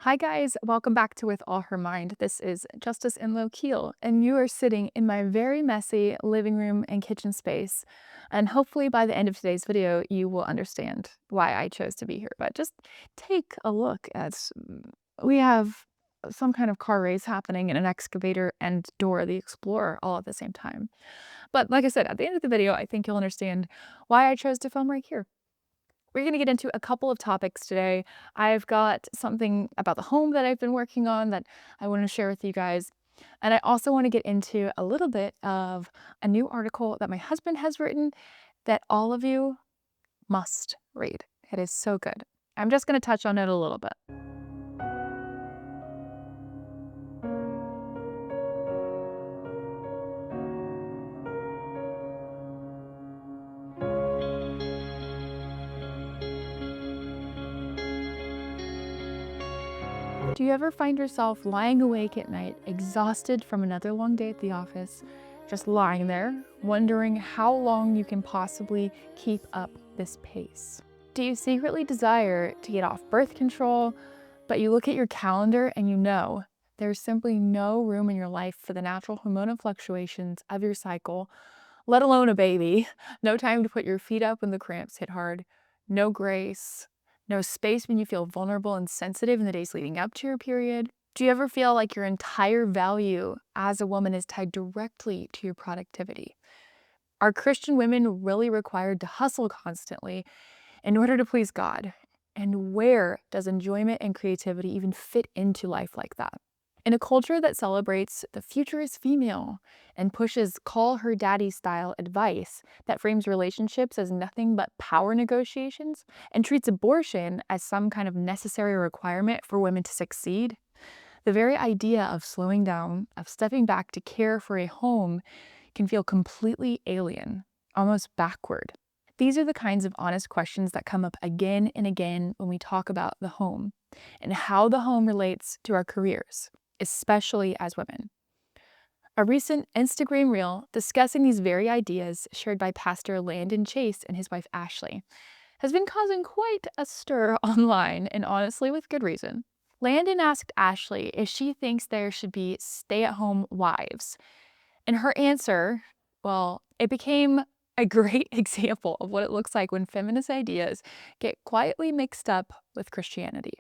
Hi guys, welcome back to With All Her Mind. This is Justice in Low Keel, and you are sitting in my very messy living room and kitchen space. And hopefully by the end of today's video, you will understand why I chose to be here. But just take a look at, we have some kind of car race happening in an excavator and Dora the Explorer all at the same time. But like I said, at the end of the video, I think you'll understand why I chose to film right here. We're going to get into a couple of topics today. I've got something about the home that I've been working on that I want to share with you guys. And I also want to get into a little bit of a new article that my husband has written that all of you must read. It is so good. I'm just going to touch on it a little bit. Do you ever find yourself lying awake at night, exhausted from another long day at the office, just lying there, wondering how long you can possibly keep up this pace? Do you secretly desire to get off birth control, but you look at your calendar and you know there's simply no room in your life for the natural hormonal fluctuations of your cycle, let alone a baby, no time to put your feet up when the cramps hit hard, no grace, no space when you feel vulnerable and sensitive in the days leading up to your period? Do you ever feel like your entire value as a woman is tied directly to your productivity? Are Christian women really required to hustle constantly in order to please God? And where does enjoyment and creativity even fit into life like that? In a culture that celebrates the future is female and pushes call her daddy style advice that frames relationships as nothing but power negotiations and treats abortion as some kind of necessary requirement for women to succeed, the very idea of slowing down, of stepping back to care for a home, can feel completely alien, almost backward. These are the kinds of honest questions that come up again and again when we talk about the home and how the home relates to our careers, especially as women. A recent Instagram reel discussing these very ideas, shared by Pastor Landon Chase and his wife Ashley, has been causing quite a stir online, and honestly with good reason. Landon asked Ashley if she thinks there should be stay-at-home wives, and her answer, well, it became a great example of what it looks like when feminist ideas get quietly mixed up with Christianity.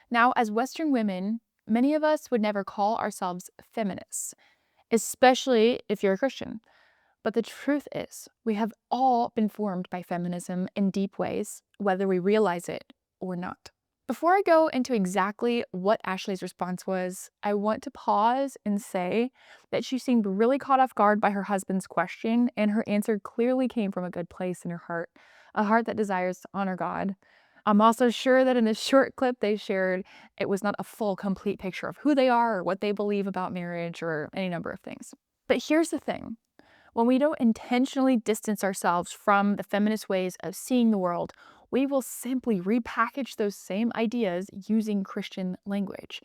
Now, as Western women, many of us would never call ourselves feminists, especially if you're a Christian. But the truth is, we have all been formed by feminism in deep ways, whether we realize it or not. Before I go into exactly what Ashley's response was, I want to pause and say that she seemed really caught off guard by her husband's question, and her answer clearly came from a good place in her heart, a heart that desires to honor God. I'm also sure that in the short clip they shared, it was not a full, complete picture of who they are or what they believe about marriage or any number of things. But here's the thing. When we don't intentionally distance ourselves from the feminist ways of seeing the world, we will simply repackage those same ideas using Christian language.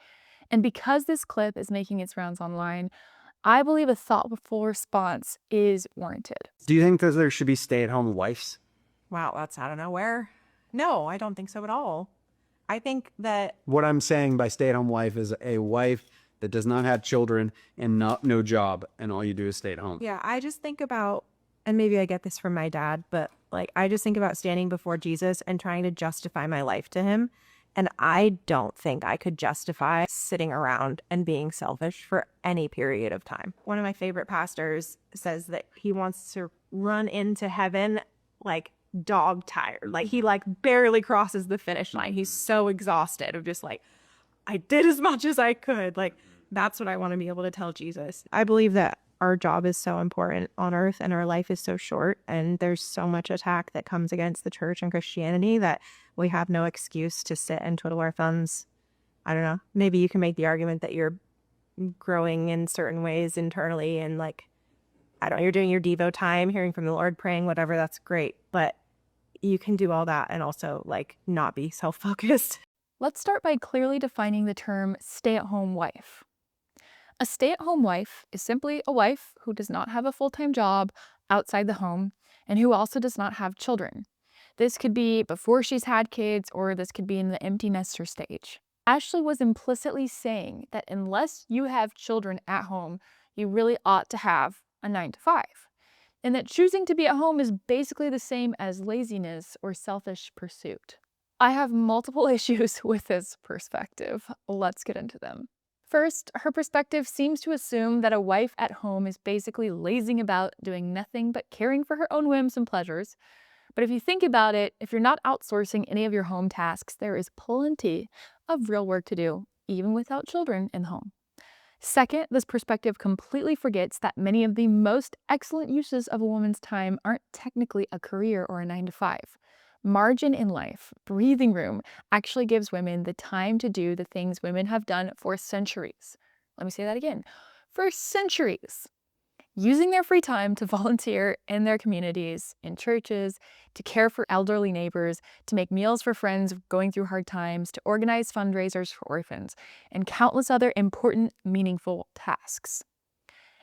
And because this clip is making its rounds online, I believe a thoughtful response is warranted. Do you think that there should be stay-at-home wives? Wow, that's out of nowhere. No, I don't think so at all. I think that What I'm saying by stay-at-home wife is a wife that does not have children and no job, and all you do is stay at home. yeah, I just think about, and maybe I get this from my dad, but like I just think about standing before Jesus and trying to justify my life to him. And I don't think I could justify sitting around and being selfish for any period of time. One of my favorite pastors says that he wants to run into heaven like dog tired. Like he like barely crosses the finish line. He's so exhausted of just like, I did as much as I could. Like that's what I want to be able to tell Jesus. I believe that our job is so important on earth and our life is so short, and there's so much attack that comes against the church and Christianity that we have no excuse to sit and twiddle our thumbs. I don't know. Maybe you can make the argument that you're growing in certain ways internally and like, I don't know, you're doing your Devo time, hearing from the Lord, praying, whatever, that's great. But you can do all that and also like not be self-focused. Let's start by clearly defining the term stay-at-home wife. A stay-at-home wife is simply a wife who does not have a full-time job outside the home and who also does not have children. This could be before she's had kids, or this could be in the empty nester stage. Ashley was implicitly saying that unless you have children at home, you really ought to have a 9 to 5. And that choosing to be at home is basically the same as laziness or selfish pursuit. I have multiple issues with this perspective. Let's get into them. First, her perspective seems to assume that a wife at home is basically lazing about, doing nothing but caring for her own whims and pleasures. But if you think about it, if you're not outsourcing any of your home tasks, there is plenty of real work to do, even without children in the home. Second, this perspective completely forgets that many of the most excellent uses of a woman's time aren't technically a career or a 9 to 5. Margin in life, breathing room, actually gives women the time to do the things women have done for centuries. Let me say that again. For centuries. Using their free time to volunteer in their communities, in churches, to care for elderly neighbors, to make meals for friends going through hard times, to organize fundraisers for orphans, and countless other important, meaningful tasks.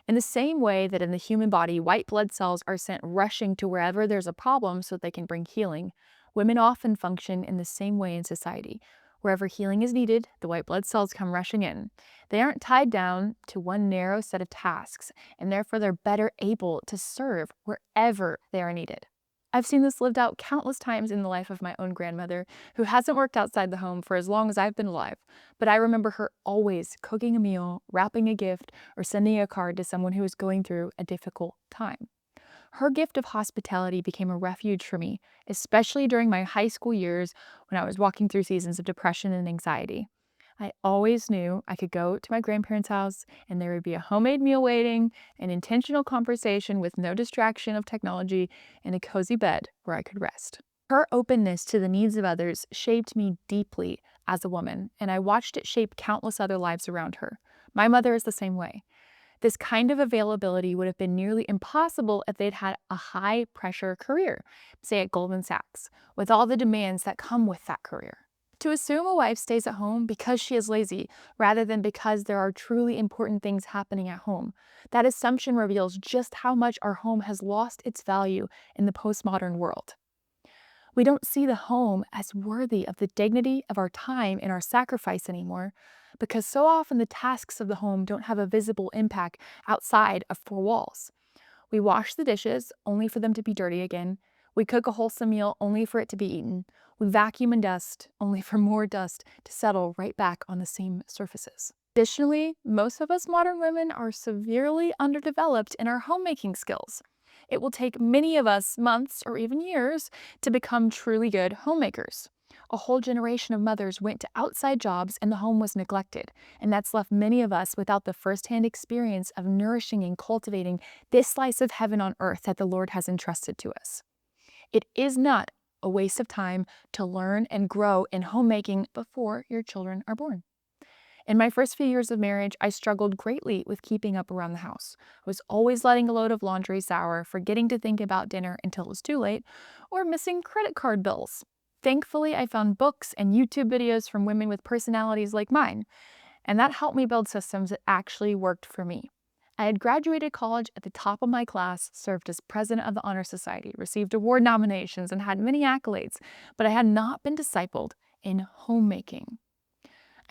In the same way that in the human body, white blood cells are sent rushing to wherever there's a problem so they can bring healing, women often function in the same way in society. Wherever healing is needed, the white blood cells come rushing in. They aren't tied down to one narrow set of tasks, and therefore they're better able to serve wherever they are needed. I've seen this lived out countless times in the life of my own grandmother, who hasn't worked outside the home for as long as I've been alive, but I remember her always cooking a meal, wrapping a gift, or sending a card to someone who was going through a difficult time. Her gift of hospitality became a refuge for me, especially during my high school years when I was walking through seasons of depression and anxiety. I always knew I could go to my grandparents' house and there would be a homemade meal waiting, an intentional conversation with no distraction of technology, and a cozy bed where I could rest. Her openness to the needs of others shaped me deeply as a woman, and I watched it shape countless other lives around her. My mother is the same way. This kind of availability would have been nearly impossible if they'd had a high-pressure career, say at Goldman Sachs, with all the demands that come with that career. To assume a wife stays at home because she is lazy, rather than because there are truly important things happening at home, that assumption reveals just how much our home has lost its value in the postmodern world. We don't see the home as worthy of the dignity of our time and our sacrifice anymore, because so often the tasks of the home don't have a visible impact outside of four walls. We wash the dishes only for them to be dirty again. We cook a wholesome meal only for it to be eaten. We vacuum and dust only for more dust to settle right back on the same surfaces. Additionally, most of us modern women are severely underdeveloped in our homemaking skills. It will take many of us months or even years to become truly good homemakers. A whole generation of mothers went to outside jobs and the home was neglected, and that's left many of us without the firsthand experience of nourishing and cultivating this slice of heaven on earth that the Lord has entrusted to us. It is not a waste of time to learn and grow in homemaking before your children are born. In my first few years of marriage, I struggled greatly with keeping up around the house. I was always letting a load of laundry sour, forgetting to think about dinner until it was too late, or missing credit card bills. Thankfully, I found books and YouTube videos from women with personalities like mine, and that helped me build systems that actually worked for me. I had graduated college at the top of my class, served as president of the Honor Society, received award nominations, and had many accolades, but I had not been discipled in homemaking.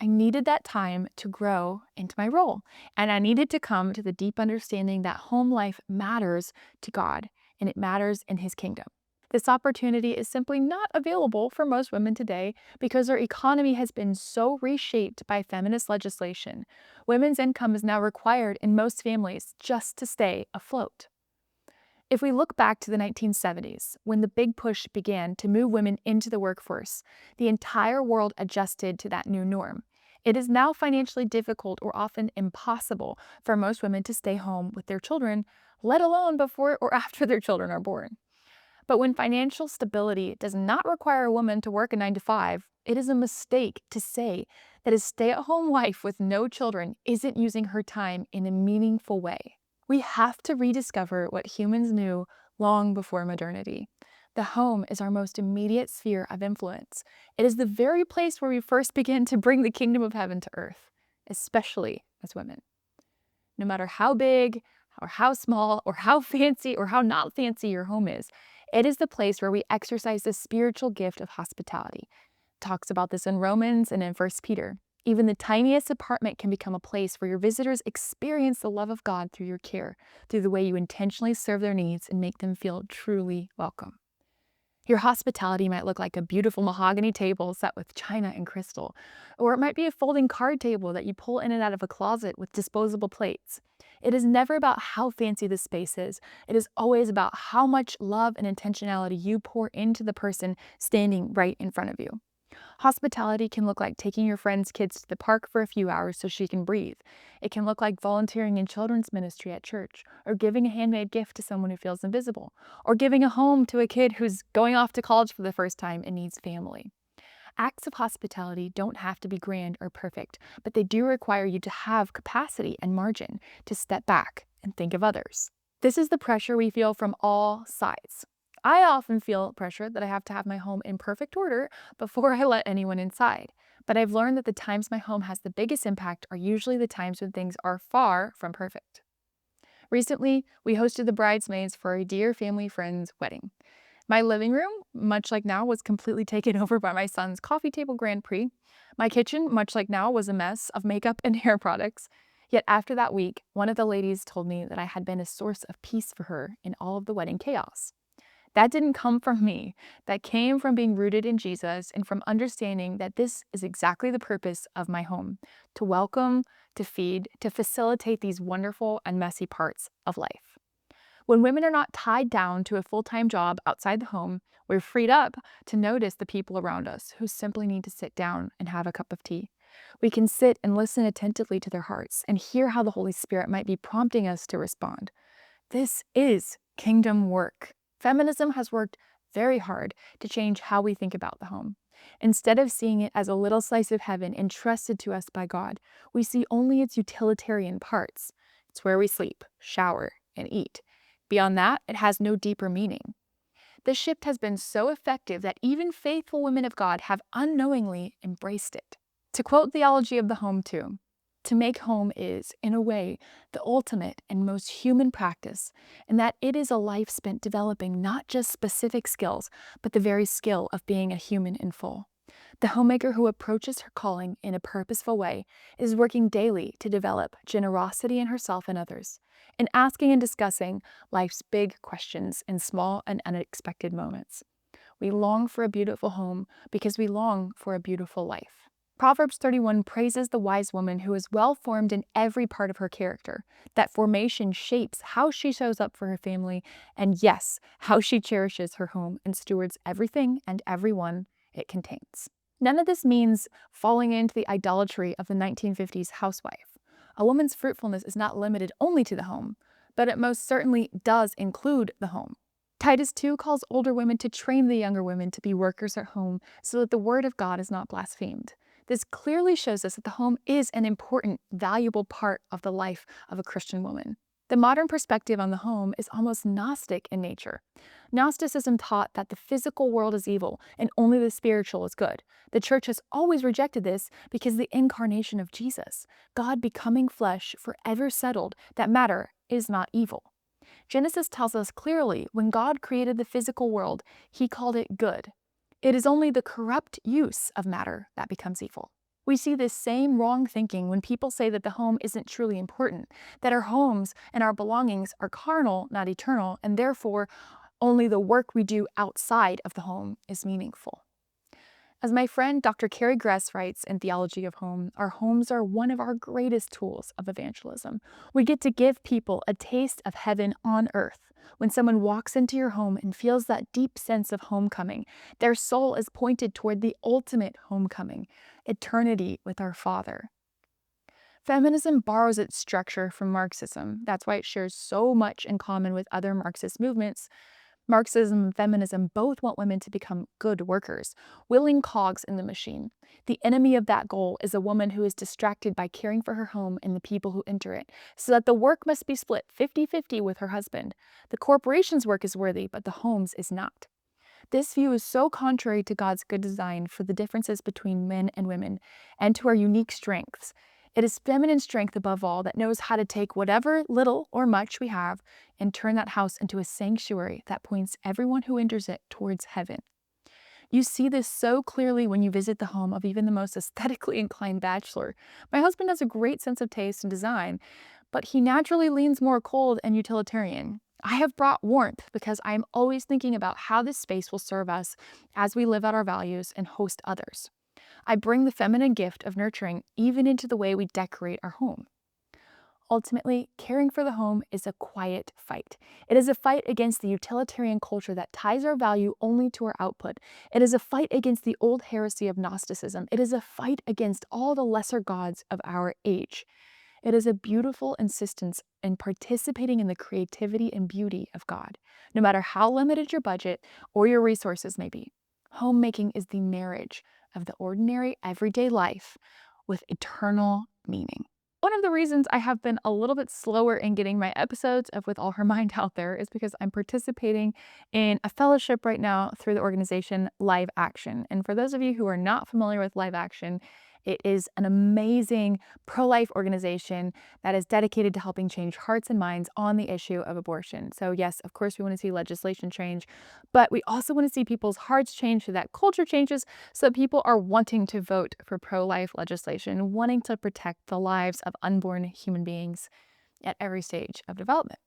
I needed that time to grow into my role, and I needed to come to the deep understanding that home life matters to God, and it matters in His kingdom. This opportunity is simply not available for most women today because our economy has been so reshaped by feminist legislation. Women's income is now required in most families just to stay afloat. If we look back to the 1970s, when the big push began to move women into the workforce, the entire world adjusted to that new norm. It is now financially difficult or often impossible for most women to stay home with their children, let alone before or after their children are born. But when financial stability does not require a woman to work a 9 to 5, it is a mistake to say that a stay-at-home wife with no children isn't using her time in a meaningful way. We have to rediscover what humans knew long before modernity. The home is our most immediate sphere of influence. It is the very place where we first begin to bring the kingdom of heaven to earth, especially as women. No matter how big or how small or how fancy or how not fancy your home is, it is the place where we exercise the spiritual gift of hospitality. talks about this in Romans and in 1 Peter. Even the tiniest apartment can become a place where your visitors experience the love of God through your care, through the way you intentionally serve their needs and make them feel truly welcome. Your hospitality might look like a beautiful mahogany table set with china and crystal, or it might be a folding card table that you pull in and out of a closet with disposable plates. It is never about how fancy the space is. It is always about how much love and intentionality you pour into the person standing right in front of you. Hospitality can look like taking your friend's kids to the park for a few hours so she can breathe. It can look like volunteering in children's ministry at church, or giving a handmade gift to someone who feels invisible, or giving a home to a kid who's going off to college for the first time and needs family. Acts of hospitality don't have to be grand or perfect, but they do require you to have capacity and margin to step back and think of others. This is the pressure we feel from all sides. I often feel pressure that I have to have my home in perfect order before I let anyone inside. But I've learned that the times my home has the biggest impact are usually the times when things are far from perfect. Recently, we hosted the bridesmaids for a dear family friend's wedding. My living room, much like now, was completely taken over by my son's coffee table Grand Prix. My kitchen, much like now, was a mess of makeup and hair products. Yet after that week, one of the ladies told me that I had been a source of peace for her in all of the wedding chaos. That didn't come from me. That came from being rooted in Jesus and from understanding that this is exactly the purpose of my home: to welcome, to feed, to facilitate these wonderful and messy parts of life. When women are not tied down to a full-time job outside the home, we're freed up to notice the people around us who simply need to sit down and have a cup of tea. We can sit and listen attentively to their hearts and hear how the Holy Spirit might be prompting us to respond. This is kingdom work. Feminism has worked very hard to change how we think about the home. Instead of seeing it as a little slice of heaven entrusted to us by God, we see only its utilitarian parts. It's where we sleep, shower, and eat. Beyond that, it has no deeper meaning. This shift has been so effective that even faithful women of God have unknowingly embraced it. To quote Theology of the Home too, to make home is, in a way, the ultimate and most human practice, in that it is a life spent developing not just specific skills, but the very skill of being a human in full. The homemaker who approaches her calling in a purposeful way is working daily to develop generosity in herself and others, and asking and discussing life's big questions in small and unexpected moments. We long for a beautiful home because we long for a beautiful life. Proverbs 31 praises the wise woman who is well formed in every part of her character. That formation shapes how she shows up for her family, and yes, how she cherishes her home and stewards everything and everyone it contains. None of this means falling into the idolatry of the 1950s housewife. A woman's fruitfulness is not limited only to the home, but it most certainly does include the home. Titus 2 calls older women to train the younger women to be workers at home so that the word of God is not blasphemed. This clearly shows us that the home is an important, valuable part of the life of a Christian woman. The modern perspective on the home is almost Gnostic in nature. Gnosticism taught that the physical world is evil and only the spiritual is good. The church has always rejected this because the incarnation of Jesus, God becoming flesh, forever settled that matter is not evil. Genesis tells us clearly when God created the physical world, he called it good. It is only the corrupt use of matter that becomes evil. We see this same wrong thinking when people say that the home isn't truly important, that our homes and our belongings are carnal, not eternal, and therefore only the work we do outside of the home is meaningful. As my friend Dr. Carrie Gress writes in Theology of Home, our homes are one of our greatest tools of evangelism. We get to give people a taste of heaven on earth. When someone walks into your home and feels that deep sense of homecoming, their soul is pointed toward the ultimate homecoming, eternity with our Father. Feminism borrows its structure from Marxism. That's why it shares so much in common with other Marxist movements. Marxism and feminism both want women to become good workers, willing cogs in the machine. The enemy of that goal is a woman who is distracted by caring for her home and the people who enter it, so that the work must be split 50-50 with her husband. The corporation's work is worthy, but the home's is not. This view is so contrary to God's good design for the differences between men and women, and to our unique strengths. It is feminine strength above all that knows how to take whatever little or much we have and turn that house into a sanctuary that points everyone who enters it towards heaven. You see this so clearly when you visit the home of even the most aesthetically inclined bachelor. My husband has a great sense of taste and design, but he naturally leans more cold and utilitarian. I have brought warmth because I'm always thinking about how this space will serve us as we live out our values and host others. I bring the feminine gift of nurturing even into the way we decorate our home. Ultimately, caring for the home is a quiet fight. It is a fight against the utilitarian culture that ties our value only to our output. It is a fight against the old heresy of Gnosticism. It is a fight against all the lesser gods of our age. It is a beautiful insistence in participating in the creativity and beauty of God, no matter how limited your budget or your resources may be. Homemaking is the marriage of the ordinary, everyday life with eternal meaning. One of the reasons I have been a little bit slower in getting my episodes of With All Her Mind out there is because I'm participating in a fellowship right now through the organization Live Action. And for those of you who are not familiar with Live Action, it is an amazing pro-life organization that is dedicated to helping change hearts and minds on the issue of abortion. So yes, of course, we want to see legislation change, but we also want to see people's hearts change so that culture changes, so that people are wanting to vote for pro-life legislation, wanting to protect the lives of unborn human beings at every stage of development.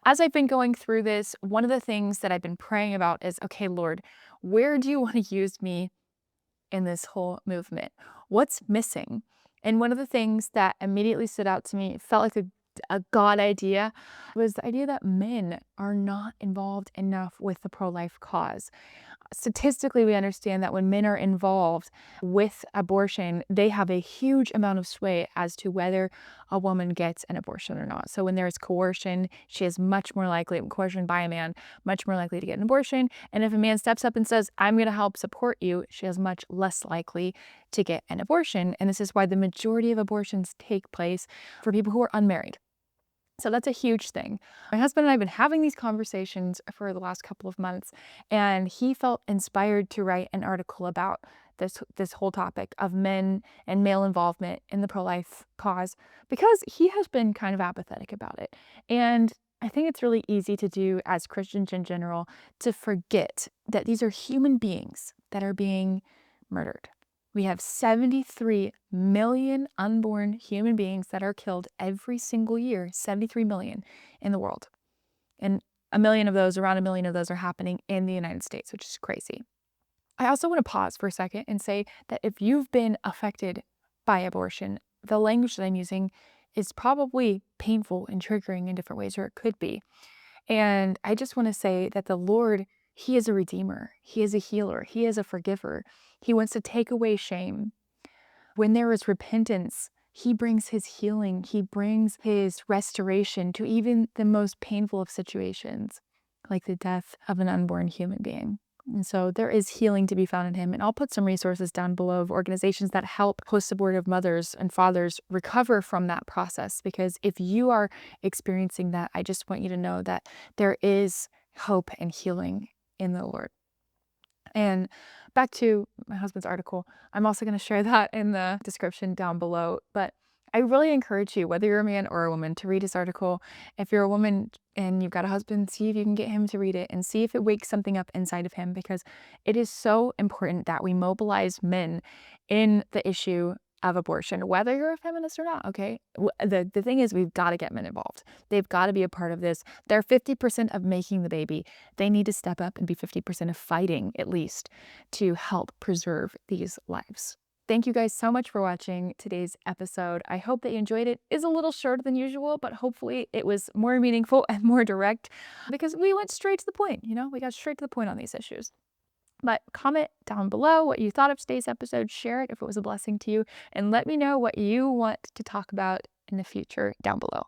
As I've been going through this, one of the things that I've been praying about is, okay, Lord, where do you want to use me in this whole movement? What's missing? And one of the things that immediately stood out to me, felt like a God idea, was the idea that men are not involved enough with the pro-life cause. Statistically, we understand that when men are involved with abortion, they have a huge amount of sway as to whether a woman gets an abortion or not. So when there is coercion, she is much more likely, coercion by a man, much more likely to get an abortion. And if a man steps up and says, I'm going to help support you, she is much less likely to get an abortion. And this is why the majority of abortions take place for people who are unmarried. So that's a huge thing. My husband and I have been having these conversations for the last couple of months, and he felt inspired to write an article about this whole topic of men and male involvement in the pro-life cause, because he has been kind of apathetic about it. And I think it's really easy to do as Christians in general to forget that these are human beings that are being murdered. We have 73 million unborn human beings that are killed every single year, 73 million in the world. And around a million of those are happening in the United States, which is crazy. I also want to pause for a second and say that if you've been affected by abortion, the language that I'm using is probably painful and triggering in different ways, or it could be. And I just want to say that the Lord, He is a redeemer. He is a healer. He is a forgiver. He wants to take away shame. When there is repentance, He brings His healing. He brings His restoration to even the most painful of situations, like the death of an unborn human being. And so there is healing to be found in Him. And I'll put some resources down below of organizations that help post-abortive mothers and fathers recover from that process. Because if you are experiencing that, I just want you to know that there is hope and healing in the Lord. And back to my husband's article, I'm also going to share that in the description down below. But I really encourage you, whether you're a man or a woman, to read his article. If you're a woman and you've got a husband, see if you can get him to read it and see if it wakes something up inside of him, because it is so important that we mobilize men in the issue of abortion, whether you're a feminist or not, okay? The thing is, we've got to get men involved. They've got to be a part of this. They're 50% of making the baby. They need to step up and be 50% of fighting, at least, to help preserve these lives. Thank you guys so much for watching today's episode. I hope that you enjoyed it. It's a little shorter than usual, but hopefully it was more meaningful and more direct, because we went straight to the point, we got straight to the point on these issues. But comment down below what you thought of today's episode, share it if it was a blessing to you, and let me know what you want to talk about in the future down below.